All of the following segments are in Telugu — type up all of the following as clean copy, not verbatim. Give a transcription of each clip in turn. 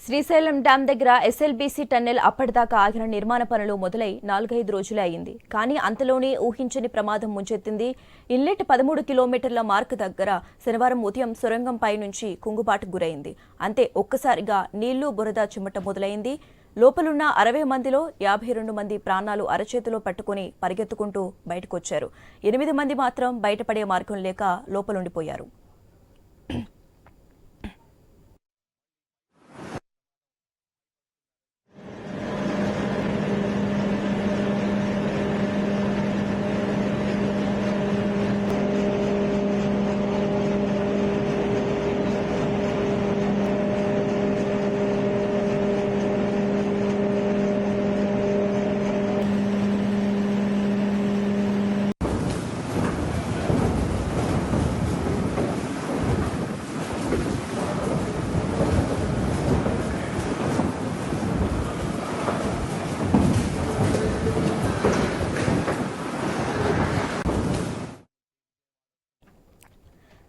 శ్రీశైలం డ్యాం దగ్గర ఎస్ఎల్బీసీ టన్నెల్ అప్పటిదాకా ఆగిన నిర్మాణ పనులు మొదలై 4-5 రోజులే అయింది. కానీ అంతలోనే ఊహించని ప్రమాదం ముంచెత్తింది. ఇన్లెట్ 13 కిలోమీటర్ల మార్క్ దగ్గర శనివారం ఉదయం సొరంగంపై నుంచి కుంగుబాటుకు గురైంది. అంతే ఒక్కసారిగా నీళ్లు బురద చిమ్మట మొదలైంది. లోపలున్న 60 మందిలో 52 మంది ప్రాణాలు అరచేతిలో పట్టుకుని పరిగెత్తుకుంటూ బయటకొచ్చారు. 8 మంది మాత్రం బయటపడే మార్గం లేక లోపలుండిపోయారు.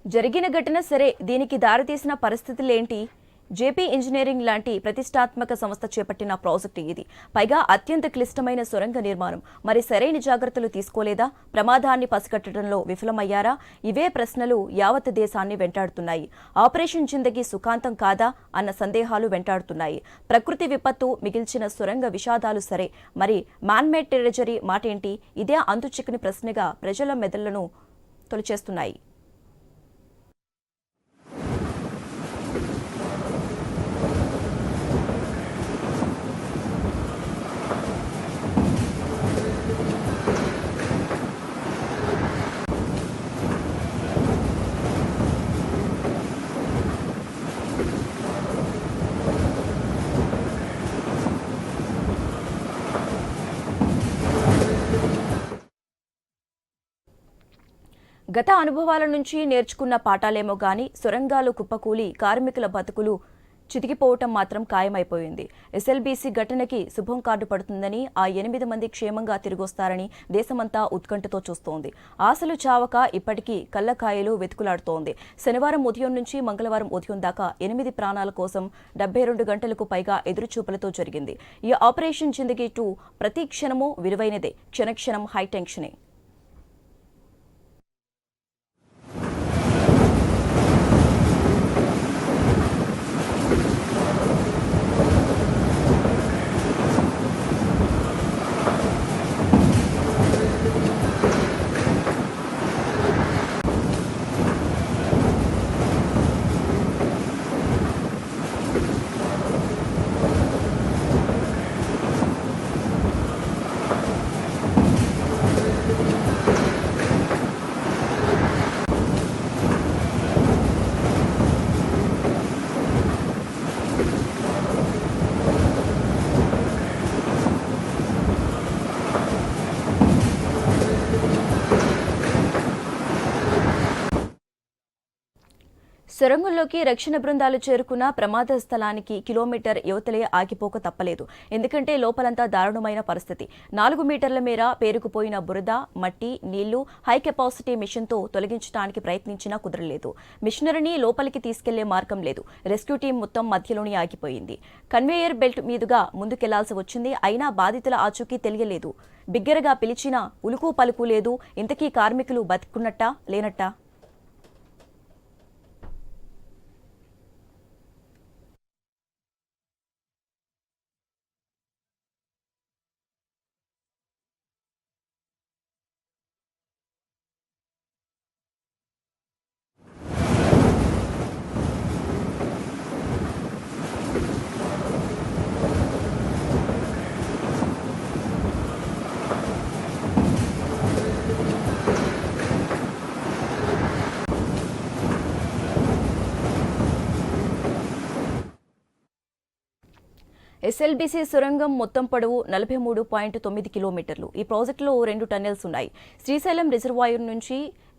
జరిగిన ఘటన సరే, దీనికి దారితీసిన పరిస్థితులేంటి? జేపీ ఇంజనీరింగ్ లాంటి ప్రతిష్టాత్మక సంస్థ చేపట్టిన ప్రాజెక్టు ఇది. పైగా అత్యంత క్లిష్టమైన సొరంగ నిర్మాణం. మరి సరైన జాగ్రత్తలు తీసుకోలేదా? ప్రమాదాన్ని పసిగట్టడంలో విఫలమయ్యారా? ఇవే ప్రశ్నలు యావత్ దేశాన్ని వెంటాడుతున్నాయి. ఆపరేషన్ జిందగీ సుఖాంతం కాదా అన్న సందేహాలు వెంటాడుతున్నాయి. ప్రకృతి విపత్తు మిగిల్చిన సొరంగ విషాదాలు సరే, మరి మ్యాన్మేడ్ టెరజరీ మాటేంటి? ఇదే అంతుచిక్కని ప్రశ్నగా ప్రజల మెదళ్లను తొలిచేస్తున్నాయి. గత అనుభవాల నుంచి నేర్చుకున్న పాఠాలేమో గాని సొరంగాలు కుప్పకూలి కార్మికుల బతుకులు చితికిపోవటం మాత్రం ఖాయమైపోయింది. ఎస్ఎల్బీసీ ఘటనకి శుభం కార్డు పడుతుందని, ఆ 8 మంది క్షేమంగా తిరిగొస్తారని దేశమంతా ఉత్కంఠతో చూస్తోంది. ఆశలు చావక ఇప్పటికీ కళ్ళకాయలు వెతుకులాడుతోంది. శనివారం ఉదయం నుంచి మంగళవారం ఉదయం దాకా 8 ప్రాణాల కోసం 72 గంటలకు పైగా ఎదురుచూపులతో జరిగింది. ఈ ఆపరేషన్ జిందగీ 2 ప్రతి క్షణమూ విలువైనదే. క్షణక్షణం హై టెన్షనే. సొరంగంలోకి రక్షణ బృందాలు చేరుకున్న ప్రమాద స్థలానికి కిలోమీటర్ యువతలే ఆగిపోక తప్పలేదు. ఎందుకంటే లోపలంతా దారుణమైన పరిస్థితి. 4 మీటర్ల మేర పేరుకుపోయిన బురద, మట్టి, నీళ్లు హై కెపాసిటీ మిషన్తో తొలగించడానికి ప్రయత్నించినా కుదరలేదు. మిషనరీని లోపలికి తీసుకెళ్లే మార్గం లేదు. రెస్క్యూ టీం మొత్తం మధ్యలోనే ఆగిపోయింది. కన్వేయర్ బెల్ట్ మీదుగా ముందుకెళ్లాల్సి వచ్చింది. అయినా బాధితుల ఆచూకీ తెలియలేదు. బిగ్గరగా పిలిచినా ఉలుకు పలుకు లేదు. ఇంతకీ కార్మికులు బతికున్నట్టా లేనట్టా? ఎస్ఎల్బీసీ సొరంగం మొత్తం పొడవు 43.9 కిలోమీటర్లు. ఈ ప్రాజెక్టులో 2 టన్నెల్స్ ఉన్నాయి. శ్రీశైలం రిజర్వాయర్ నుంచి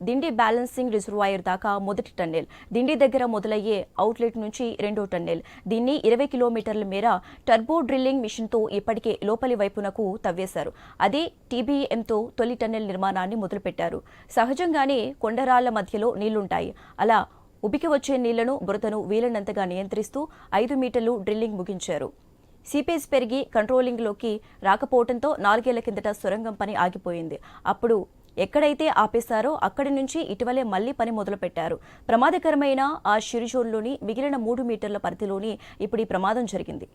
దిండి బ్యాలెన్సింగ్ రిజర్వాయర్ దాకా మొదటి టన్నెల్, దిండి దగ్గర మొదలయ్యే అవుట్లెట్ నుంచి రెండో టన్నెల్. దీన్ని 20 కిలోమీటర్ల మేర టర్బో డ్రిల్లింగ్ మిషన్తో ఇప్పటికే లోపలి వైపునకు తవ్వేశారు. అదే టీబీఎంతో తొలి టన్నెల్ నిర్మాణాన్ని మొదలుపెట్టారు. సహజంగానే కొండరాళ్ల మధ్యలో నీళ్లుంటాయి. అలా ఉబికి వచ్చే నీళ్లను బురదను వీలైనంతగా నియంత్రిస్తూ 5 మీటర్లు డ్రిల్లింగ్ ముగించారు. సీపేజ్ పెరిగి కంట్రోలింగ్లోకి రాకపోవడంతో 4 ఏళ్ల కిందట సొరంగం పని ఆగిపోయింది. అప్పుడు ఎక్కడైతే ఆపేశారో అక్కడి నుంచి ఇటీవలే మళ్లీ పని మొదలుపెట్టారు. ప్రమాదకరమైన ఆ షిరిజోన్లోని మిగిలిన 3 మీటర్ల పరిధిలోని ఇప్పుడు ఈ ప్రమాదం జరిగింది.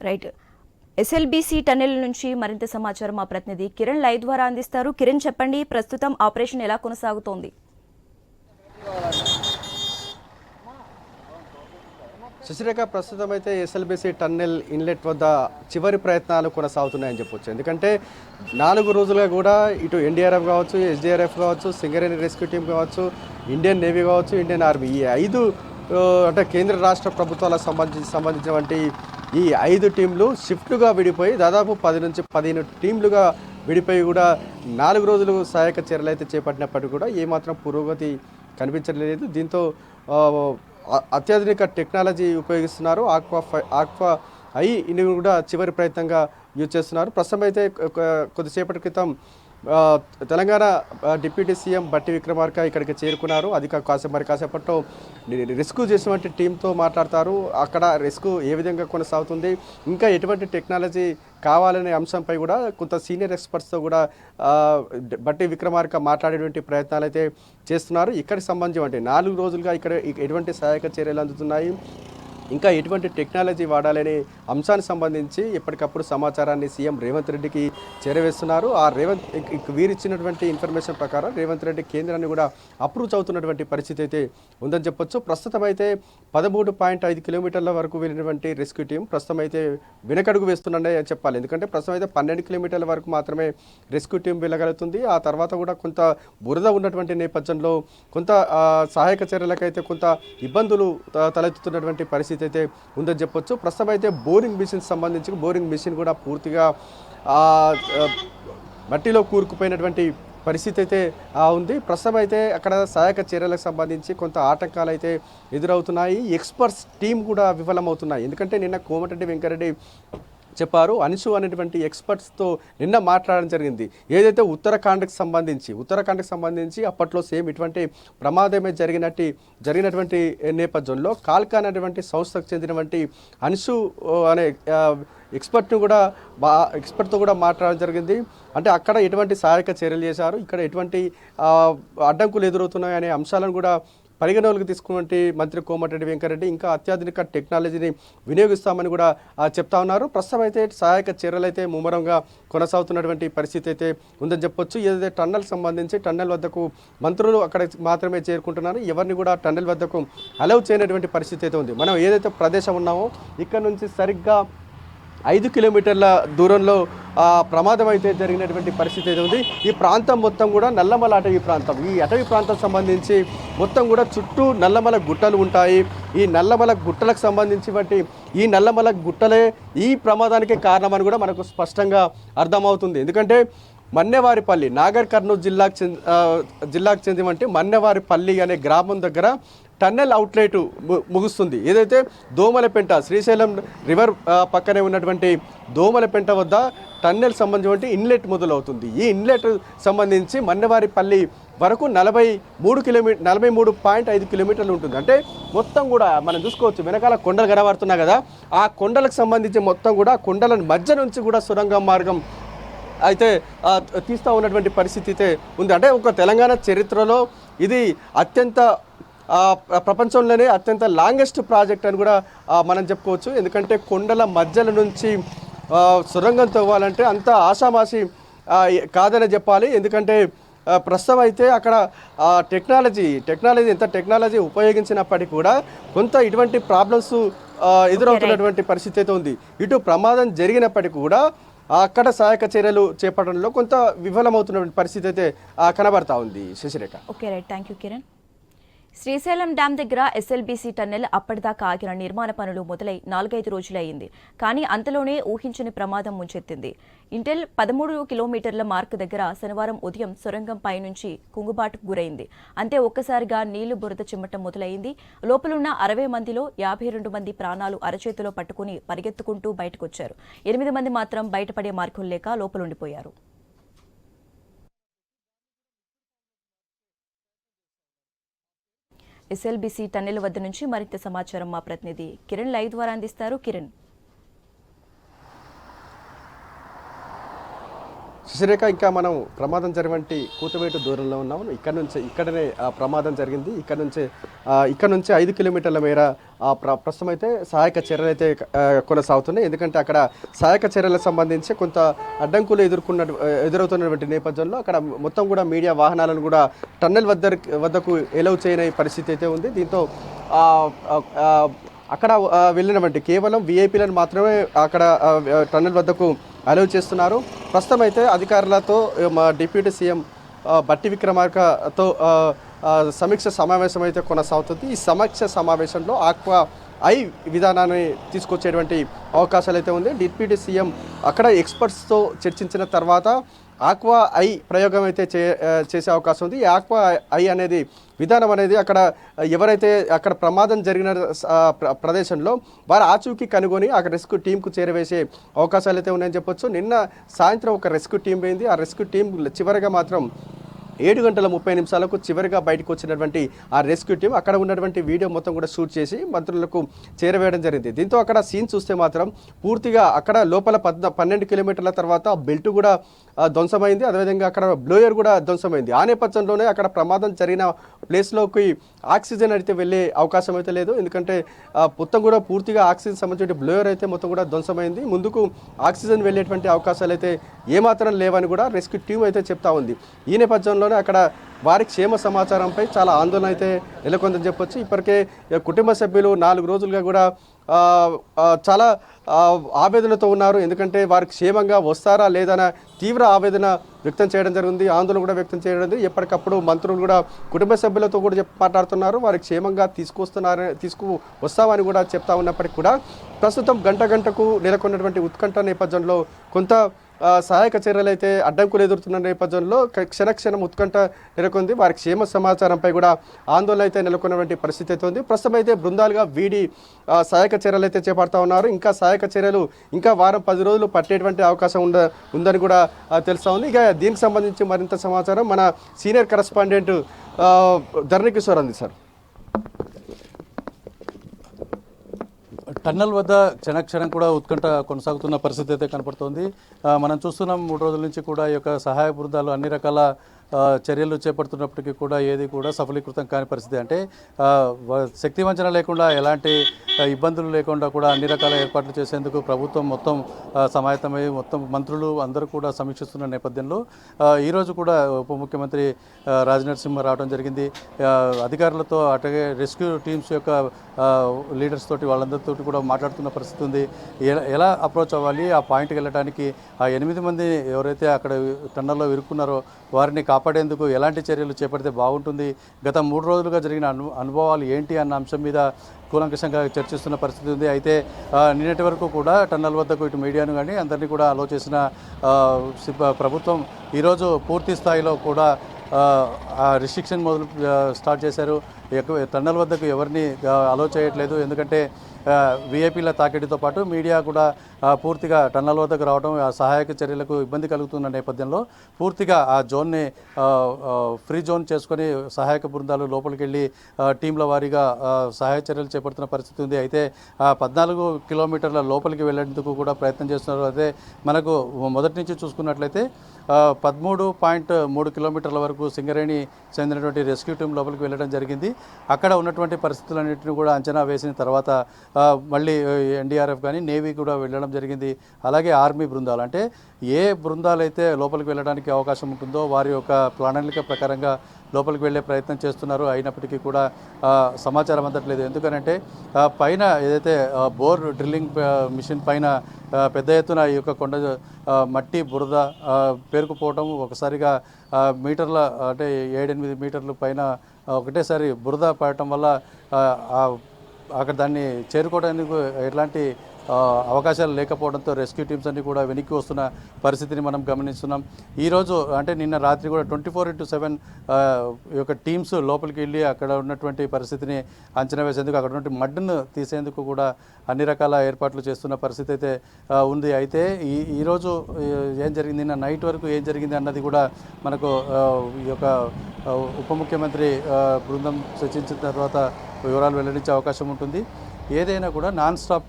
రైట్, ఎస్ఎల్బీసీ టన్నెల్ నుంచి మరింత సమాచారం మా ప్రతినిధి కిరణ్ లైవ్ ద్వారా అందిస్తారు. కిరణ్, చెప్పండి, ప్రస్తుతం ఆపరేషన్ ఎలా కొనసాగుతోంది? శశిరేఖ, ప్రస్తుతం అయితే ఎస్ఎల్బీసీ టన్నెల్ ఇన్లెట్ వద్ద చివరి ప్రయత్నాలు కొనసాగుతున్నాయని చెప్పొచ్చు. ఎందుకంటే 4 రోజులుగా కూడా ఇటు ఎన్డీఆర్ఎఫ్ కావచ్చు, ఎస్డీఆర్ఎఫ్ కావచ్చు, సింగరేణి రెస్క్యూ టీం కావచ్చు, ఇండియన్ నేవీ కావచ్చు, ఇండియన్ ఆర్మీ, ఈ 5 అంటే కేంద్ర రాష్ట్ర ప్రభుత్వాలకు సంబంధించినటువంటి ఈ 5 టీంలు షిఫ్ట్లుగా విడిపోయి దాదాపు 10 నుంచి 15 టీంలుగా విడిపోయి కూడా 4 రోజులు సహాయక చర్యలు అయితే చేపట్టినప్పటికీ కూడా ఏమాత్రం పురోగతి కనిపించలేదు. దీంతో అత్యాధునిక టెక్నాలజీ ఉపయోగిస్తున్నారు. ఆక్వా ఇని కూడా చివరి ప్రయత్నంగా యూజ్ చేస్తున్నారు. ప్రస్తుతం అయితే కొద్దిసేపటి క్రితం తెలంగాణ డిప్యూటీ సీఎం బట్టి విక్రమార్క ఇక్కడికి చేరుకున్నారు. అది కాసేపట్లో రెస్క్యూ చేసినటువంటి టీంతో మాట్లాడతారు. అక్కడ రెస్క్యూ ఏ విధంగా కొనసాగుతుంది, ఇంకా ఎటువంటి టెక్నాలజీ కావాలనే అంశంపై కూడా కొంత సీనియర్ ఎక్స్పర్ట్స్తో కూడా బట్టి విక్రమార్క మాట్లాడేటువంటి ప్రయత్నాలు అయితే చేస్తున్నారు. ఇక్కడికి సంబంధించి అంటే 4 రోజులుగా ఇక్కడ ఎటువంటి సహాయక చర్యలు అందుతున్నాయి, ఇంకా ఎటువంటి టెక్నాలజీ వాడాలనే అంశానికి సంబంధించి ఎప్పటికప్పుడు సమాచారాన్ని సీఎం రేవంత్ రెడ్డికి చేరవేస్తున్నారు. ఆ వీరిచ్చినటువంటి ఇన్ఫర్మేషన్ ప్రకారం రేవంత్ రెడ్డి కేంద్రాన్ని కూడా అప్రూవ్ అవుతున్నటువంటి పరిస్థితి అయితే ఉందని చెప్పొచ్చు. ప్రస్తుతం అయితే 13.5 కిలోమీటర్ల వరకు వెళ్ళినటువంటి రెస్క్యూ టీం ప్రస్తుతం అయితే వెనకడుగు వేస్తుండే చెప్పాలి. ఎందుకంటే ప్రస్తుతం అయితే 12 కిలోమీటర్ల వరకు మాత్రమే రెస్క్యూ టీం వెళ్ళగలుగుతుంది. ఆ తర్వాత కూడా కొంత బురద ఉన్నటువంటి నేపథ్యంలో కొంత సహాయక చర్యలకైతే కొంత ఇబ్బందులు తలెత్తుతున్నటువంటి పరిస్థితి అయితే ఉందని చెప్పొచ్చు. ప్రస్తుతం అయితే బోరింగ్ మిషన్ సంబంధించి బోరింగ్ మిషన్ కూడా పూర్తిగా మట్టిలో కూరుకుపోయినటువంటి పరిస్థితి అయితే ఉంది. ప్రస్తుతం అయితే అక్కడ సహాయక చర్యలకు సంబంధించి కొంత ఆటంకాలు అయితే ఎదురవుతున్నాయి. ఎక్స్పర్ట్స్ టీం కూడా విఫలమవుతున్నాయి. ఎందుకంటే నిన్న కోమటిరెడ్డి వెంకరెడ్డి చెప్పారు, అన్షు అనేటువంటి ఎక్స్పర్ట్స్తో నిన్న మాట్లాడడం జరిగింది. ఏదైతే ఉత్తరాఖండ్కి సంబంధించి అప్పట్లో సేమ్ ఇటువంటి ప్రమాదమే జరిగినటువంటి నేపథ్యంలో కాల్కా అనేటువంటి సంస్థకు చెందినటువంటి అన్షు అనే ఎక్స్పర్ట్తో కూడా మాట్లాడడం జరిగింది. అంటే అక్కడ ఎటువంటి సహాయక చర్యలు చేశారు, ఇక్కడ ఎటువంటి అడ్డంకులు ఎదురవుతున్నాయి అనే అంశాలను కూడా పరిగణలోకి తీసుకున్నటువంటి మంత్రి కోమటిరెడ్డి వెంకరెడ్డి ఇంకా అత్యాధునిక టెక్నాలజీని వినియోగిస్తామని కూడా చెప్తా ఉన్నారు. ప్రస్తుతం అయితే సహాయక చర్యలు అయితే ముమ్మరంగా కొనసాగుతున్నటువంటి పరిస్థితి అయితే ఉందని చెప్పొచ్చు. ఏదైతే టన్నెల్ వద్దకు మంత్రులు అక్కడ మాత్రమే చేరుకుంటున్నారు. ఎవరిని కూడా టన్నెల్ వద్దకు అలౌ చేయనటువంటి పరిస్థితి అయితే ఉంది. మనం ఏదైతే ప్రదేశం ఉన్నామో ఇక్కడ నుంచి సరిగ్గా 5 కిలోమీటర్ల దూరంలో ప్రమాదం అయితే జరిగినటువంటి పరిస్థితి అయితే ఉంది. ఈ ప్రాంతం మొత్తం కూడా నల్లమల అటవీ ప్రాంతం. ఈ అటవీ ప్రాంతం సంబంధించి మొత్తం కూడా చుట్టూ నల్లమల గుట్టలు ఉంటాయి. ఈ నల్లమల గుట్టలకు సంబంధించి ఈ నల్లమల గుట్టలే ఈ ప్రమాదానికి కారణమని కూడా మనకు స్పష్టంగా అర్థమవుతుంది. ఎందుకంటే మన్నెవారిపల్లి నాగర్ కర్నూలు జిల్లాకు చెందినటువంటి మన్నెవారిపల్లి అనే గ్రామం దగ్గర టన్నెల్ అవుట్లెట్ ముగుస్తుంది. ఏదైతే దోమలపెంట శ్రీశైలం రివర్ పక్కనే ఉన్నటువంటి దోమలపెంట వద్ద టన్నెల్ సంబంధించి ఇన్లెట్ మొదలవుతుంది. ఈ ఇన్లెట్ సంబంధించి మన్నెవారిపల్లి వరకు 43.5 కిలోమీటర్లు ఉంటుంది. అంటే మొత్తం కూడా మనం చూసుకోవచ్చు, వెనకాల కొండలు కనబడుతున్నాయి కదా, ఆ కొండలకు సంబంధించి మొత్తం కూడా కొండల మధ్య నుంచి కూడా సొరంగ మార్గం అయితే తీస్తూ ఉన్నటువంటి పరిస్థితి అయితే ఉంది. అంటే ఒక తెలంగాణ చరిత్రలో ఇది ప్రపంచంలోనే అత్యంత లాంగెస్ట్ ప్రాజెక్ట్ అని కూడా మనం చెప్పుకోవచ్చు. ఎందుకంటే కొండల మధ్యల నుంచి సొరంగం తవ్వాలంటే అంత ఆషామాషి కాదని చెప్పాలి. ఎందుకంటే ప్రస్తుతం అయితే అక్కడ టెక్నాలజీ ఎంత టెక్నాలజీ ఉపయోగించినప్పటికీ కూడా కొంత ఇటువంటి ప్రాబ్లమ్స్ ఎదురవుతున్నటువంటి పరిస్థితి అయితే ఉంది. ఇటు ప్రమాదం జరిగినప్పటికీ కూడా అక్కడ సహాయక చర్యలు చేపట్టడంలో కొంత విఫలమవుతున్న పరిస్థితి అయితే కనబడతా ఉంది Sasirekha. Okay right, thank you Kiran. Srisailam dam దగ్గర ఎస్ఎల్బీసీ టన్నెల్ అప్పటిదాకా ఆగిన నిర్మాణ పనులు మొదలై 4-5 రోజులయ్యింది. కానీ అంతలోనే ఊహించని ప్రమాదం ముంచెత్తింది. ఇంటెల్ 13 కిలోమీటర్ల మార్క్ దగ్గర శనివారం ఉదయం సొరంగం పైనుంచి కుంగుబాటుకు గురైంది. అంతే ఒక్కసారిగా నీళ్లు బురద చిమ్మటం మొదలైంది. లోపలున్న 60 మందిలో 52 మంది ప్రాణాలు అరచేతిలో పట్టుకుని పరిగెత్తుకుంటూ బయటకొచ్చారు. 8 మంది మాత్రం బయటపడే మార్గం లేక లోపలుండిపోయారు. ఎస్ఎల్బీసీ టన్నెల్ వద్ద నుంచి మరింత సమాచారం మా ప్రతినిధి కిరణ్ లైవ్ ద్వారా అందిస్తారు. కిరణ్. శశిరేఖ, ఇంకా మనం ప్రమాదం జరిగినటువంటి కూతవేటు దూరంలో ఉన్నాము. ఇక్కడనే ప్రమాదం జరిగింది. ఇక్కడ నుంచి 5 కిలోమీటర్ల మేర ప్రస్తుతం అయితే సహాయక చర్యలు అయితే కొనసాగుతున్నాయి. ఎందుకంటే అక్కడ సహాయక చర్యలకు సంబంధించి కొంత అడ్డంకులు ఎదురవుతున్నటువంటి నేపథ్యంలో అక్కడ మొత్తం కూడా మీడియా వాహనాలను కూడా టన్నెల్ వద్దకు ఎలవ్ చేయని పరిస్థితి అయితే ఉంది. దీంతో అక్కడ వెళ్ళినటువంటి కేవలం విఐపీలను మాత్రమే అక్కడ టన్నెల్ వద్దకు అలవ్ చేస్తున్నారు. ప్రస్తుతం అయితే అధికారులతో మా డిప్యూటీ సీఎం బట్టి విక్రమార్కతో సమీక్ష సమావేశం అయితే కొనసాగుతుంది. ఈ సమీక్ష సమావేశంలో ఆక్వా ఐ విధానాన్ని తీసుకొచ్చేటువంటి అవకాశాలు అయితే ఉంది. డిప్యూటీ సీఎం అక్కడ ఎక్స్పర్ట్స్తో చర్చించిన తర్వాత ఆక్వా ఐ ప్రయోగం అయితే చేసే అవకాశం ఉంది. ఈ ఆక్వా ఐ అనేది విధానం అనేది అక్కడ ఎవరైతే అక్కడ ప్రమాదం జరిగిన ప్రదేశంలో వారు ఆచూకీ కనుగొని ఆ రెస్క్యూ టీంకు చేరవేసే అవకాశాలు అయితే ఉన్నాయని చెప్పొచ్చు. నిన్న సాయంత్రం ఒక రెస్క్యూ టీం పోయింది. ఆ రెస్క్యూ టీం చివరిగా మాత్రం 7:30 చివరిగా బయటకు వచ్చినటువంటి ఆ రెస్క్యూ టీం అక్కడ ఉన్నటువంటి వీడియో మొత్తం కూడా షూట్ చేసి మంత్రులకు చేరవేయడం జరిగింది. దీంతో అక్కడ సీన్ చూస్తే మాత్రం పూర్తిగా అక్కడ లోపల 12 కిలోమీటర్ల తర్వాత బెల్ట్ కూడా ధ్వంసమైంది. అదేవిధంగా అక్కడ బ్లోయర్ కూడా ధ్వంసమైంది. ఆ నేపథ్యంలోనే అక్కడ ప్రమాదం జరిగిన ప్లేస్లోకి ఆక్సిజన్ అయితే వెళ్ళే అవకాశం అయితే లేదు. ఎందుకంటే మొత్తం కూడా పూర్తిగా ఆక్సిజన్ సంబంధించిన బ్లోయర్ అయితే మొత్తం కూడా ధ్వంసమైంది. ముందుకు ఆక్సిజన్ వెళ్ళేటువంటి అవకాశాలు అయితే ఏమాత్రం లేవని కూడా రెస్క్యూ టీం అయితే చెప్తా ఉంది. ఈ నేపథ్యంలోనే అక్కడ వారి క్షేమ సమాచారంపై చాలా ఆందోళన అయితే నెలకొందని చెప్పొచ్చు. ఇప్పటికే కుటుంబ సభ్యులు 4 రోజులుగా కూడా చాలా ఆవేదనతో ఉన్నారు. ఎందుకంటే వారు క్షేమంగా వస్తారా లేదన్న తీవ్ర ఆవేదన వ్యక్తం చేయడం జరిగింది, ఆందోళన కూడా వ్యక్తం చేయడం జరిగింది. ఎప్పటికప్పుడు మంత్రులు కూడా కుటుంబ సభ్యులతో కూడా మాట్లాడుతున్నారు. వారి క్షేమంగా వస్తామని కూడా చెప్తా ఉన్నప్పటికీ కూడా ప్రస్తుతం గంటకు నెలకొన్నటువంటి ఉత్కంఠ నేపథ్యంలో కొంత సహాయక చర్యలు అయితే అడ్డంకులు ఎదురుతున్న నేపథ్యంలో క్షణక్షణం ఉత్కంఠ నెలకొంది. వారి క్షేమ సమాచారంపై కూడా ఆందోళన అయితే నెలకొన్నటువంటి పరిస్థితి అయితే ఉంది. ప్రస్తుతం అయితే బృందాలుగా వీడి సహాయక చర్యలు అయితే చేపడతా ఉన్నారు. ఇంకా సహాయక చర్యలు ఇంకా వారం 10 రోజులు పట్టేటువంటి అవకాశం ఉందని కూడా తెలుస్తూ ఉంది. ఇక దీనికి సంబంధించి మరింత సమాచారం మన సీనియర్ కరెస్పాండెంట్ ధరణి కిషోర్ అందిస్తారు. టన్నల్ వద్ద క్షణక్షణం కూడా ఉత్కంఠ కొనసాగుతున్న పరిస్థితి అయితే కనపడుతోంది. మనం చూస్తున్నాం 3 రోజుల నుంచి కూడా ఈ యొక్క సహాయ బృందాలు అన్ని రకాల చర్యలు చేపడుతున్నప్పటికీ కూడా ఏది కూడా సఫలీకృతం కాని పరిస్థితి. అంటే శక్తి వంచన లేకుండా ఎలాంటి ఇబ్బందులు లేకుండా కూడా అన్ని రకాల ఏర్పాట్లు చేసేందుకు ప్రభుత్వం మొత్తం సమాయత్తమై మొత్తం మంత్రులు అందరూ కూడా సమీక్షిస్తున్న నేపథ్యంలో ఈరోజు కూడా ఉప ముఖ్యమంత్రి రాజనరసింహ రావడం జరిగింది. అధికారులతో అట్లాగే రెస్క్యూ టీమ్స్ యొక్క లీడర్స్ తోటి వాళ్ళందరితో కూడా మాట్లాడుతున్న పరిస్థితి ఉంది. ఎలా అప్రోచ్ అవ్వాలి, ఆ పాయింట్కి వెళ్ళడానికి ఆ 8 మంది ఎవరైతే అక్కడ టన్నల్లో ఇరుక్కున్నారో వారిని కాపాడేందుకు ఎలాంటి చర్యలు చేపడితే బాగుంటుంది, గత 3 రోజులుగా జరిగిన అనుభవాలు ఏంటి అన్న అంశం మీద కూలంకషంగా చర్చిస్తున్న పరిస్థితి ఉంది. అయితే నిన్నటి వరకు కూడా టన్నల్ వద్దకు ఇటు మీడియాను కానీ అందరినీ కూడా అలో చేసిన ప్రభుత్వం ఈరోజు పూర్తి స్థాయిలో కూడా రిస్ట్రిక్షన్ స్టార్ట్ చేశారు. టన్నల్ వద్దకు ఎవరిని అలో చేయట్లేదు. ఎందుకంటే విఐపీల తాకిడితో పాటు మీడియా కూడా పూర్తిగా టన్నల్ వద్దకు రావడం సహాయక చర్యలకు ఇబ్బంది కలుగుతున్న నేపథ్యంలో పూర్తిగా ఆ జోన్ని ఫ్రీ జోన్ చేసుకొని సహాయక బృందాలు లోపలికి వెళ్ళి టీంల వారీగా సహాయ చర్యలు చేపడుతున్న పరిస్థితి ఉంది. అయితే 14 కిలోమీటర్ల లోపలికి వెళ్ళేందుకు కూడా ప్రయత్నం చేస్తున్నారు. అయితే మనకు మొదటి నుంచి చూసుకున్నట్లయితే 13.3 కిలోమీటర్ల వరకు సింగరేణి చెందినటువంటి రెస్క్యూ టీం లోపలికి వెళ్ళడం జరిగింది. అక్కడ ఉన్నటువంటి పరిస్థితులన్నింటినీ కూడా అంచనా వేసిన తర్వాత మళ్ళీ ఎన్డీఆర్ఎఫ్ కానీ నేవీ కూడా వెళ్ళడం జరిగింది. అలాగే ఆర్మీ బృందాలు, అంటే ఏ బృందాలు అయితే లోపలికి వెళ్ళడానికి అవకాశం ఉంటుందో వారి యొక్క ప్రణాళిక ప్రకారంగా లోపలికి వెళ్ళే ప్రయత్నం చేస్తున్నారు. అయినప్పటికీ కూడా సమాచారం అందట్లేదు. ఎందుకనంటే పైన ఏదైతే బోర్ డ్రిల్లింగ్ మిషన్ పైన పెద్ద ఎత్తున ఈ యొక్క కొండ మట్టి బురద పేరుకుపోవటం, ఒకసారిగా మీటర్ల అంటే 7-8 మీటర్ల పైన ఒకటేసారి బురద పడటం వల్ల అక్కడ దాన్ని చేరుకోవడానికి ఎట్లాంటి అవకాశాలు లేకపోవడంతో రెస్క్యూ టీమ్స్ అన్ని కూడా వెనక్కి వస్తున్న పరిస్థితిని మనం గమనిస్తున్నాం. ఈరోజు అంటే నిన్న రాత్రి కూడా 24/7 ఈ యొక్క టీమ్స్ లోపలికి వెళ్ళి అక్కడ ఉన్నటువంటి పరిస్థితిని అంచనా వేసేందుకు, అక్కడ ఉన్నటువంటి మడ్డును తీసేందుకు కూడా అన్ని రకాల ఏర్పాట్లు చేస్తున్న పరిస్థితి అయితే ఉంది. అయితే ఈరోజు ఏం జరిగింది, నిన్న నైట్ వరకు ఏం జరిగింది అన్నది కూడా మనకు ఈ యొక్క ఉప ముఖ్యమంత్రి బృందం చర్చించిన తర్వాత వివరాలు వెల్లడించే అవకాశం ఉంటుంది. ఏదైనా కూడా నాన్ స్టాప్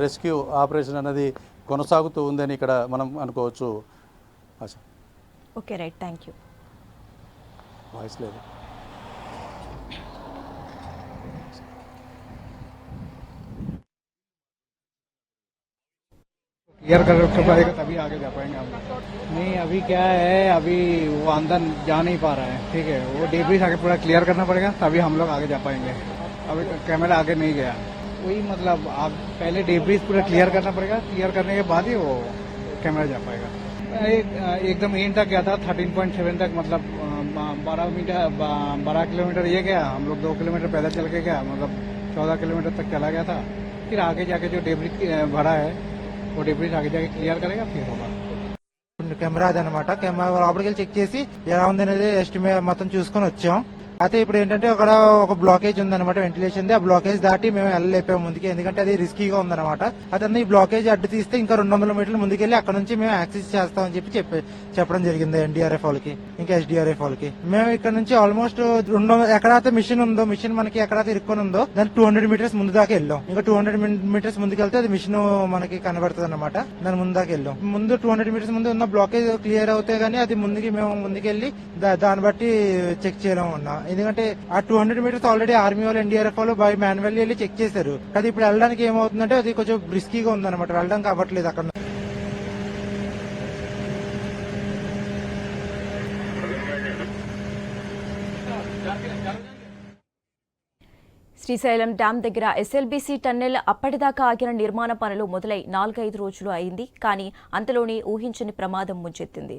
రెస్క్యూ ఆపరేషన్ అనేది కొనసాగుతూ ఉందని ఇక్కడ మనం అనుకోవచ్చు. Okay, right, thank you. Voice లేదు. क्लियर कर पाएगा तभी आगे जा पाएंगे हम। नहीं अभी क्या है, अभी वो अंदर जा नहीं पा रहा है, ठीक है, वो डेब्रिस आगे पूरा क्लियर करना पड़ेगा तभी हम लोग आगे जा पाएंगे। अभी कैमरा आगे नहीं गया, वही मतलब आप पहले डेब्रिस पूरा क्लियर करना पड़ेगा, क्लियर करने के बाद ही वो कैमरा जा पाएगा। एकदम एंड तक गया था 13.7 तक, मतलब 12 किलोमीटर ये गया, हम लोग 2 किलोमीटर पैदल चल के गया, मतलब 14 किलोमीटर तक चला गया था। फिर आगे जाके जो डेब्रिस भरा है वो डेब्रिस आगे जाके क्लियर करेगा, फिर होगा। కెమెరా అదనమాట. కెమెరా లోపలికి వెళ్ళి చెక్ చేసి ఎలా ఉందనేది ఎస్టిమేట్ మొత్తం చూసుకొని వచ్చాం. అయితే ఇప్పుడు ఏంటంటే అక్కడ ఒక బ్లాకేజ్ ఉందన్నమాట, వెంటిలేషన్. ఆ బ్లాకేజ్ దాటి మేము వెళ్ళలేపాము ముందుకి, ఎందుకంటే అది రిస్కీగా ఉందన్నమాట. అతన్ని ఈ బ్లాకేజ్ అడ్డు తీస్తే ఇంకా 200 మీటర్లు ముందుకెళ్లి అక్కడ నుంచి మేము యాక్సెస్ చేస్తామని చెప్పడం జరిగింది ఎన్డీఆర్ఎఫ్ వాళ్ళకి, ఇంకా ఎస్డీఆర్ఎఫ్ వాళ్ళకి. మేము ఇక్కడ నుంచి ఆల్మోస్ట్ ఎక్కడైతే మిషన్ ఉందో, మిషన్ మనకి ఎక్కడైతే ఇరుక్కొని ఉందో దానికి 200 మీటర్స్ ముందు దాకా వెళ్ళాం. ఇంకా 200 మీటర్స్ ముందుకెళ్తే అది మిషన్ మనకి కనబడుతుంది అనమాట. దాని ముందు దాకా వెళ్ళాం. ముందు 200 మీటర్స్ ముందు ఉన్న బ్లాకేజ్ క్లియర్ అవుతే గానీ అది మేము ముందుకెళ్లి దాన్ని బట్టి చెక్ చేయడం ఉన్నా. ఎందుకంటే ఆ 200 మీటర్స్ ఆల్రెడీ ఆర్మీ వాళ్ళు, ఎన్డీఆర్ఎఫ్ వాళ్ళు బై మాన్యువల్లీ వెళ్ళి చెక్ చేశారు. కానీ ఇప్పుడు వెళ్ళడానికి ఏమవుతుందంటే అది కొంచెం రిస్కీగా ఉందన్నమాట, వెళ్ళడానికి అవ్వట్లేదు అక్కడ. శ్రీశైలం డ్యాం దగ్గర ఎస్ఎల్బీసీ టన్నెల్ అప్పటిదాకా ఆగిన నిర్మాణ పనులు మొదలై 4-5 రోజులు అయింది. కానీ అంతలోనే ఊహించని ప్రమాదం ముంచెత్తింది.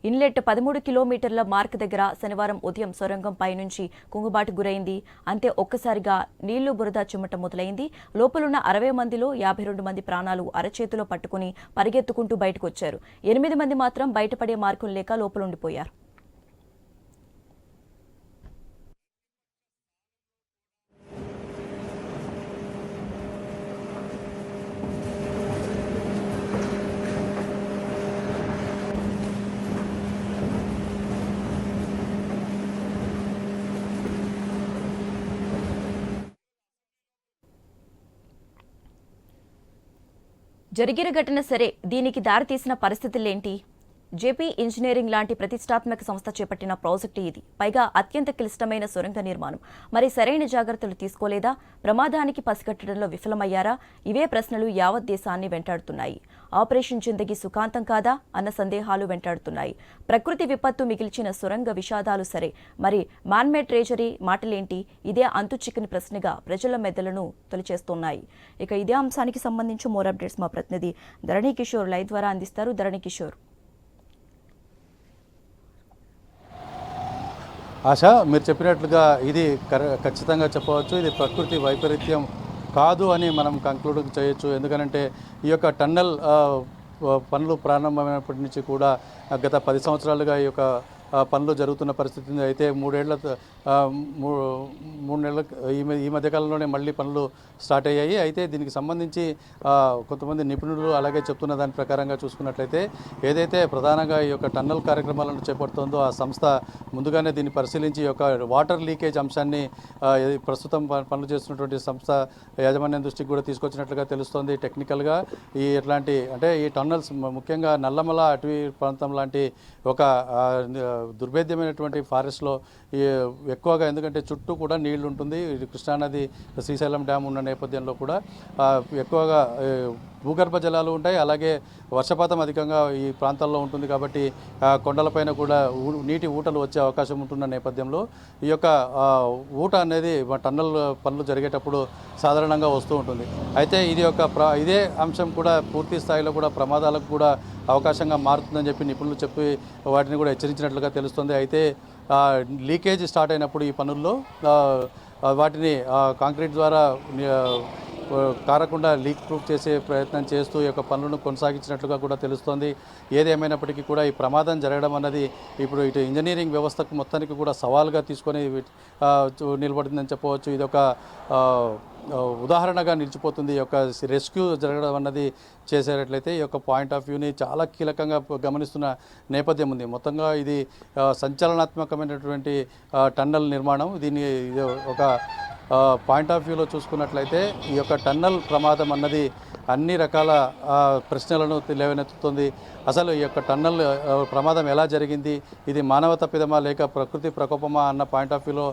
ఇన్లెట్ 13 కిలోమీటర్ల మార్క్ దగ్గర శనివారం ఉదయం సొరంగం పైనుంచి కుంగుబాటు గురైంది. అంతే ఒక్కసారిగా నీళ్లు బురద చిమ్మట మొదలైంది. లోపలున్న 60 మందిలో 52 మంది ప్రాణాలు అరచేతిలో పట్టుకుని పరిగెత్తుకుంటూ బయటకు వచ్చారు. 8 మంది మాత్రం బయటపడే మార్గం లేక లోపలుండిపోయారు. జరిగిన ఘటన సరే, దీనికి దారితీసిన పరిస్థితులేంటి? జేపీ ఇంజనీరింగ్ లాంటి ప్రతిష్టాత్మక సంస్థ చేపట్టిన ప్రాజెక్టు ఇది. పైగా అత్యంత క్లిష్టమైన సొరంగ నిర్మాణం. మరి సరైన జాగ్రత్తలు తీసుకోలేదా? ప్రమాదానికి పసిగట్టడంలో విఫలమయ్యారా? ఇవే ప్రశ్నలు యావత్ దేశాన్ని వెంటాడుతున్నాయి. ఆపరేషన్ జిందగీ సుఖాంతం కాదా అన్న సందేహాలు వెంటాడుతున్నాయి. ప్రకృతి విపత్తు మిగిల్చిన సొరంగ విషాదాలు సరే, మరి మ్యాన్మేడ్ ట్రెజరీ మాటలేంటి? ఇదే అంతుచిక్కని ప్రశ్నగా ప్రజల మెదళ్లను తొలిచేస్తున్నాయి. ఇక ఇదే అంశానికి సంబంధించి మోర్ అప్డేట్స్ మా ప్రతినిధి ధరణి కిషోర్ లైవ్ ద్వారా అందిస్తారు. ధరణి కిషోర్. ఆశ, మీరు చెప్పినట్లుగా ఇది ఖచ్చితంగా చెప్పవచ్చు, ఇది ప్రకృతి వైపరీత్యం కాదు అని మనం కంక్లూడ్ చేయొచ్చు. ఎందుకంటే ఈ యొక్క టన్నెల్ పనులు ప్రారంభమైనప్పటి నుంచి కూడా గత 10 సంవత్సరాలుగా ఈ యొక్క పనులు జరుగుతున్న పరిస్థితి ఉంది. అయితే 3 నెలల ఈ మధ్యకాలంలోనే మళ్ళీ పనులు స్టార్ట్ అయ్యాయి. అయితే దీనికి సంబంధించి కొంతమంది నిపుణులు అలాగే చెప్తున్న దాని ప్రకారంగా చూసుకున్నట్లయితే ఏదైతే ప్రధానంగా ఈ యొక్క టన్నెల్ కార్యక్రమాలను చేపడుతుందో ఆ సంస్థ ముందుగానే దీన్ని పరిశీలించి ఈ యొక్క వాటర్ లీకేజ్ అంశాన్ని ప్రస్తుతం పనులు చేస్తున్నటువంటి సంస్థ యాజమాన్యం దృష్టికి కూడా తీసుకొచ్చినట్లుగా తెలుస్తోంది. టెక్నికల్గా ఎట్లాంటి అంటే ఈ టన్నెల్స్ ముఖ్యంగా నల్లమల అటవీ ప్రాంతం లాంటి ఒక దుర్భేద్యమైనటువంటి ఫారెస్ట్లో ఎక్కువగా, ఎందుకంటే చుట్టూ కూడా నీళ్లు ఉంటుంది. కృష్ణానది, శ్రీశైలం డ్యామ్ ఉన్న నేపథ్యంలో కూడా ఎక్కువగా భూగర్భ జలాలు ఉంటాయి, అలాగే వర్షపాతం అధికంగా ఈ ప్రాంతాల్లో ఉంటుంది కాబట్టి కొండలపైన కూడా నీటి ఊటలు వచ్చే అవకాశం ఉంటున్న నేపథ్యంలో ఈ యొక్క ఊట అనేది టన్నల్ పనులు జరిగేటప్పుడు సాధారణంగా వస్తూ ఉంటుంది. అయితే ఇది ఇదే అంశం కూడా పూర్తి స్థాయిలో కూడా ప్రమాదాలకు కూడా అవకాశంగా మారుతుందని చెప్పి నిపుణులు చెప్పి వాటిని కూడా హెచ్చరించినట్లుగా తెలుస్తుంది. అయితే లీకేజ్ స్టార్ట్ అయినప్పుడు ఈ పనుల్లో వాటిని కాంక్రీట్ ద్వారా కారకుండా లీక్ ప్రూఫ్ చేసే ప్రయత్నం చేస్తూ ఈ యొక్క పనులను కొనసాగించినట్లుగా కూడా తెలుస్తోంది. ఏదేమైనప్పటికీ కూడా ఈ ప్రమాదం జరగడం అన్నది ఇప్పుడు ఇటు ఇంజనీరింగ్ వ్యవస్థకు మొత్తానికి కూడా సవాల్గా తీసుకొని నిలబడిందని చెప్పవచ్చు. ఇది ఒక ఉదాహరణగా నిలిచిపోతుంది. ఈ యొక్క రెస్క్యూ జరగడం అన్నది చేసేటట్లయితే ఈ యొక్క పాయింట్ ఆఫ్ వ్యూని చాలా కీలకంగా గమనిస్తున్న నేపథ్యం ఉంది. మొత్తంగా ఇది సంచలనాత్మకమైనటువంటి టన్నల్ నిర్మాణం. దీన్ని ఒక పాయింట్ ఆఫ్ వ్యూలో చూసుకున్నట్లయితే ఈ యొక్క టన్నల్ ప్రమాదం అన్నది అన్ని రకాల ప్రశ్నలను లేవనెత్తుతుంది. అసలు ఈ యొక్క టన్నల్ ప్రమాదం ఎలా జరిగింది, ఇది మానవ తప్పిదమా లేక ప్రకృతి ప్రకోపమా అన్న పాయింట్ ఆఫ్ వ్యూలో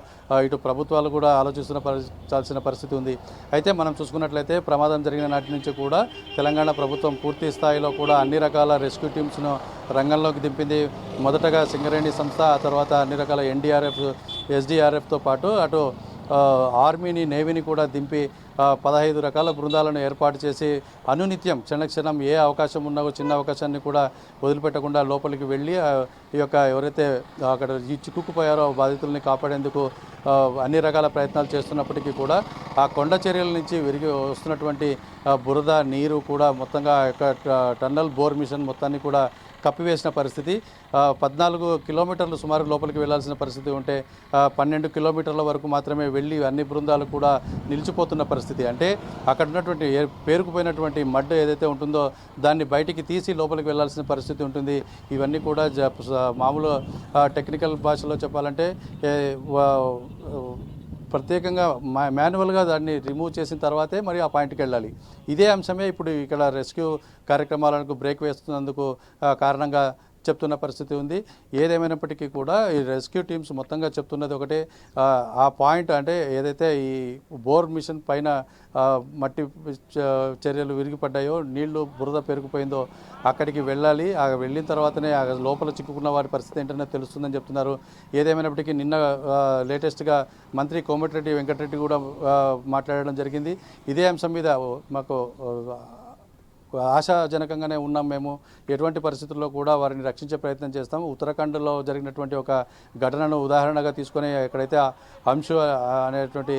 ఇటు ప్రభుత్వాలు కూడా ఆలోచించాల్సిన పరిస్థితి ఉంది. అయితే మనం చూసుకున్నట్లయితే ప్రమాదం జరిగిన నాటి నుంచి కూడా తెలంగాణ ప్రభుత్వం పూర్తి స్థాయిలో కూడా అన్ని రకాల రెస్క్యూ టీమ్స్ను రంగంలోకి దింపింది. మొదటగా సింగరేణి సంస్థ, ఆ తర్వాత అన్ని రకాల ఎన్డీఆర్ఎఫ్, ఎస్డీఆర్ఎఫ్తో పాటు అటు ఆర్మీని, నేవీని కూడా దింపి 15 రకాల బృందాలను ఏర్పాటు చేసి అనునిత్యం క్షణక్షణం ఏ అవకాశం ఉన్నా చిన్న అవకాశాన్ని కూడా వదిలిపెట్టకుండా లోపలికి వెళ్ళి ఈ యొక్క ఎవరైతే అక్కడ ఈ చిక్కుకుపోయారో బాధితుల్ని కాపాడేందుకు అన్ని రకాల ప్రయత్నాలు చేస్తున్నప్పటికీ కూడా ఆ కొండ చర్యల నుంచి విరిగి వస్తున్నటువంటి బురద నీరు కూడా మొత్తంగా టన్నల్ బోర్ మిషన్ మొత్తాన్ని కూడా కప్పివేసిన పరిస్థితి. 14 కిలోమీటర్లు సుమారు లోపలికి వెళ్లాల్సిన పరిస్థితి ఉంటే 12 కిలోమీటర్ల వరకు మాత్రమే వెళ్ళి అన్ని బృందాలు కూడా నిలిచిపోతున్న పరిస్థితి. అంటే అక్కడ ఉన్నటువంటి పేరుకుపోయినటువంటి మడ్ ఏదైతే ఉంటుందో దాన్ని బయటికి తీసి లోపలికి వెళ్లాల్సిన పరిస్థితి ఉంటుంది. ఇవన్నీ కూడా మామూలు టెక్నికల్ భాషలో చెప్పాలంటే ప్రత్యేకంగా మాన్యువల్గా దాన్ని రిమూవ్ చేసిన తర్వాతే మరి ఆ పాయింట్కి వెళ్ళాలి. ఇదే అంశమే ఇప్పుడు ఇక్కడ రెస్క్యూ కార్యక్రమాలకు బ్రేక్ వేస్తున్నందుకు కారణంగా చెప్తున్న పరిస్థితి ఉంది. ఏదేమైనప్పటికీ కూడా ఈ రెస్క్యూ టీమ్స్ మొత్తంగా చెప్తున్నది ఒకటే, ఆ పాయింట్ అంటే ఏదైతే ఈ బోర్ మిషన్ పైన మట్టి చర్యలు విరిగిపడ్డాయో, నీళ్లు బురద పెరిగిపోయిందో అక్కడికి వెళ్ళాలి. వెళ్ళిన తర్వాతనే లోపల చిక్కుకున్న వారి పరిస్థితి ఏంటనే తెలుస్తుందని చెప్తున్నారు. ఏదేమైనప్పటికీ నిన్న లేటెస్ట్గా మంత్రి కోమటిరెడ్డి వెంకటరెడ్డి కూడా మాట్లాడడం జరిగింది. ఇదే అంశం మీద మాకు ఆశాజనకంగానే ఉన్నాం. మేము ఎటువంటి పరిస్థితుల్లో కూడా వారిని రక్షించే ప్రయత్నం చేస్తాము. ఉత్తరాఖండ్లో జరిగినటువంటి ఒక ఘటనను ఉదాహరణగా తీసుకొని ఎక్కడైతే అంశు అనేటువంటి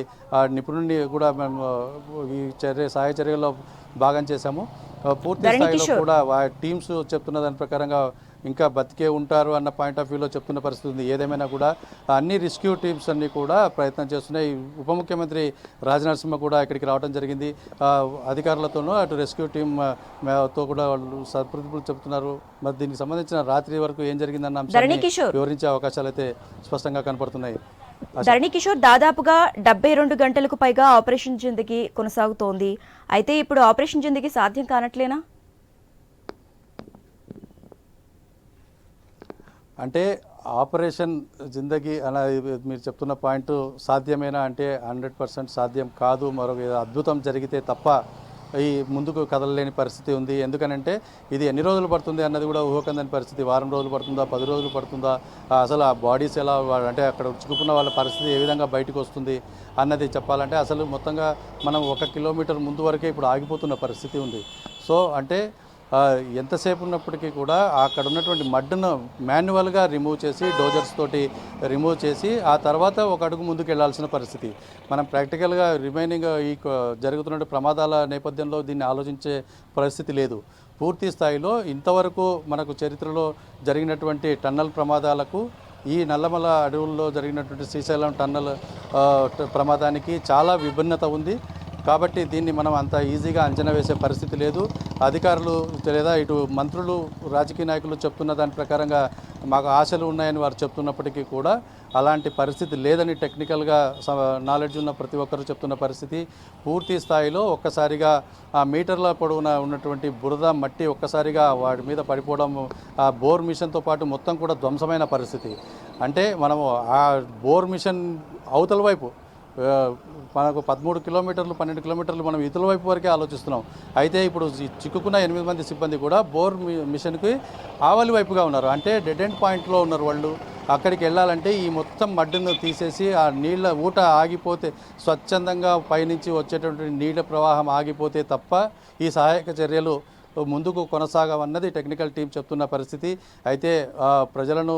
నిపుణుడిని కూడా మేము ఈ సహాయ చర్యల్లో భాగం చేశాము. పూర్తి స్థాయిలో కూడా టీమ్స్ చెప్తున్న దాని ప్రకారంగా ఇంకా బతికే ఉంటారు అన్న పాయింట్ ఆఫ్ వ్యూలో చెప్తున్న పరిస్థితి ఉంది. ఏదేమైనా కూడా అన్ని రెస్క్యూ టీమ్స్ అన్నీ కూడా ప్రయత్నం చేస్తున్నాయి. ఉప ముఖ్యమంత్రి రాజనరసింహ కూడా ఇక్కడికి రావడం జరిగింది. అధికారులతోనూ అటు రెస్క్యూ టీమ్తో కూడా వాళ్ళు సత్ప్రతిభలు చెప్తున్నారు. మరి దీనికి సంబంధించిన రాత్రి వరకు ఏం జరిగిందన్న అంశాన్ని వివరించే అవకాశాలు అయితే స్పష్టంగా కనపడుతున్నాయి. ధరణి కిషోర్, దాదాపుగా 72 గంటలకు పైగా ఆపరేషన్ జిందగీ కొనసాగుతోంది. అయితే ఇప్పుడు ఆపరేషన్ జిందగీ సాధ్యం కానట్లేనా? అంటే ఆపరేషన్ జిందగీ అనేది మీరు చెప్తున్న పాయింట్ సాధ్యమేనా అంటే 100% సాధ్యం కాదు. మరొక అద్భుతం జరిగితే తప్ప ఈ ముందుకు కదలలేని పరిస్థితి ఉంది. ఎందుకనంటే ఇది ఎన్ని రోజులు పడుతుంది అన్నది కూడా ఊహకందని పరిస్థితి. వారం రోజులు పడుతుందా, 10 రోజులు పడుతుందా, అసలు ఆ బాడీస్ ఎలా అంటే అక్కడ చిక్కుకున్న వాళ్ళ పరిస్థితి ఏ విధంగా బయటకు వస్తుంది అన్నది చెప్పాలంటే అసలు మొత్తంగా మనం 1 కిలోమీటర్ ముందు వరకే ఇప్పుడు ఆగిపోతున్న పరిస్థితి ఉంది. సో అంటే ఎంతసేపు ఉన్నప్పటికీ కూడా అక్కడ ఉన్నటువంటి మడ్డును మాన్యువల్గా రిమూవ్ చేసి డోజర్స్ తోటి రిమూవ్ చేసి ఆ తర్వాత ఒక అడుగు ముందుకు వెళ్లాల్సిన పరిస్థితి. మనం ప్రాక్టికల్గా రిమైనింగ్ ఈ జరుగుతున్న ప్రమాదాల నేపథ్యంలో దీన్ని ఆలోచించే పరిస్థితి లేదు. పూర్తి స్థాయిలో ఇంతవరకు మనకు చరిత్రలో జరిగినటువంటి టన్నల్ ప్రమాదాలకు ఈ నల్లమల అడవుల్లో జరిగినటువంటి శ్రీశైలం టన్నల్ ప్రమాదానికి చాలా విభిన్నత ఉంది. కాబట్టి దీన్ని మనం అంత ఈజీగా అంచనా వేసే పరిస్థితి లేదు. అధికారులు లేదా ఇటు మంత్రులు, రాజకీయ నాయకులు చెప్తున్న దాని ప్రకారంగా మాకు ఆశలు ఉన్నాయని వారు చెప్తున్నప్పటికీ కూడా అలాంటి పరిస్థితి లేదని టెక్నికల్గా నాలెడ్జ్ ఉన్న ప్రతి ఒక్కరు చెప్తున్న పరిస్థితి. పూర్తి స్థాయిలో ఒక్కసారిగా ఆ మీటర్ల పొడవున ఉన్నటువంటి బురద మట్టి ఒక్కసారిగా వాటి మీద పడిపోవడం, ఆ బోర్ మిషన్తో పాటు మొత్తం కూడా ధ్వంసమైన పరిస్థితి. అంటే మనము ఆ బోర్ మిషన్ అవతల వైపు మనకు 13 కిలోమీటర్లు 12 కిలోమీటర్లు మనం ఇతల వైపు వరకే ఆలోచిస్తున్నాం. అయితే ఇప్పుడు చిక్కుకున్న 8 మంది సిబ్బంది కూడా బోర్ మిషన్కి ఆవలి వైపుగా ఉన్నారు. అంటే డెడ్ ఎండ్ పాయింట్లో ఉన్నారు వాళ్ళు. అక్కడికి వెళ్ళాలంటే ఈ మొత్తం మడ్డును తీసేసి ఆ నీళ్ళ ఊట ఆగిపోతే, స్వచ్ఛందంగా పైనుంచి వచ్చేటువంటి నీళ్ళ ప్రవాహం ఆగిపోతే తప్ప ఈ సహాయక చర్యలు ముందుకు కొనసాగవన్నది టెక్నికల్ టీం చెప్తున్న పరిస్థితి. అయితే ప్రజలను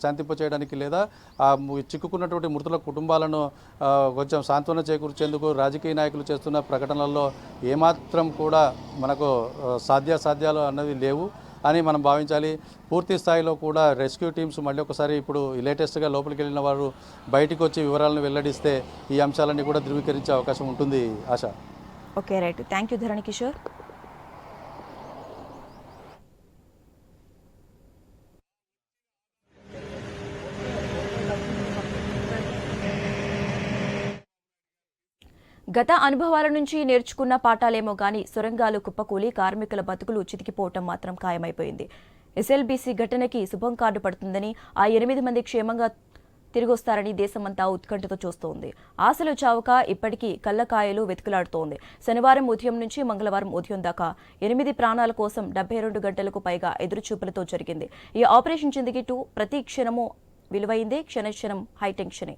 శాంతింపచేయడానికి లేదా చిక్కుకున్నటువంటి మృతుల కుటుంబాలను కొంచెం సాంత్వన చేకూర్చేందుకు రాజకీయ నాయకులు చేస్తున్న ప్రకటనల్లో ఏమాత్రం కూడా మనకు సాధ్యాలు అన్నది లేవు అని మనం భావించాలి. పూర్తి స్థాయిలో కూడా రెస్క్యూ టీమ్స్ మళ్ళీ ఒకసారి ఇప్పుడు లేటెస్ట్గా లోపలికి వెళ్ళిన వారు బయటకు వచ్చి వివరాలను వెల్లడిస్తే ఈ అంశాలన్నీ కూడా ధృవీకరించే అవకాశం ఉంటుంది. ఆశ. Okay, right. Thank you Dharani Kishore. గత అనుభవాల నుంచి నేర్చుకున్న పాఠాలేమో గాని సొరంగాలు కుప్పకూలి కార్మికుల బతుకులు చితికిపోవటం మాత్రం ఖాయమైపోయింది. ఎస్ఎల్బీసీ ఘటనకి శుభం కార్డు పడుతుందని, ఆ 8 మంది క్షేమంగా తిరిగొస్తారని దేశమంతా ఉత్కంఠతో చూస్తోంది. ఆశలు చావక ఇప్పటికీ కళ్ళకాయలు వెతుకులాడుతోంది. శనివారం ఉదయం నుంచి మంగళవారం ఉదయం దాకా 8 ప్రాణాల కోసం 72 గంటలకు పైగా ఎదురుచూపులతో జరిగింది. ఈ ఆపరేషన్ జిందగీ 2 ప్రతి క్షణము విలువైందే, క్షణక్షణం హైటెన్షనే.